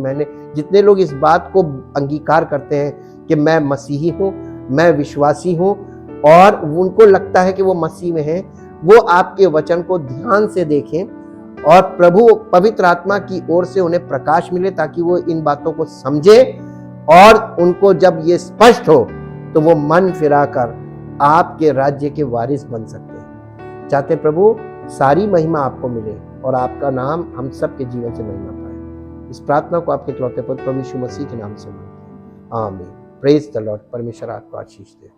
जितने लोग इस बात को अंगीकार करते हैं कि मैं मसीही हूँ, मैं विश्वासी हूँ, और उनको लगता है कि वो मसीह में है, वो आपके वचन को ध्यान से देखें और प्रभु पवित्र आत्मा की ओर से उन्हें प्रकाश मिले, ताकि वो इन बातों को समझे, और उनको जब ये स्पष्ट हो तो वो मन फिराकर आपके राज्य के वारिस बन सकते हैं। चाहते प्रभु सारी महिमा आपको मिले और आपका नाम हम सब के जीवन से महिमा पाए। इस प्रार्थना को आपके इकलौते पुत्र प्रभु यीशु मसीह के नाम से मांगते हैं, आमीन। Praise the Lord. परमेश्वर आपको आशीष दे।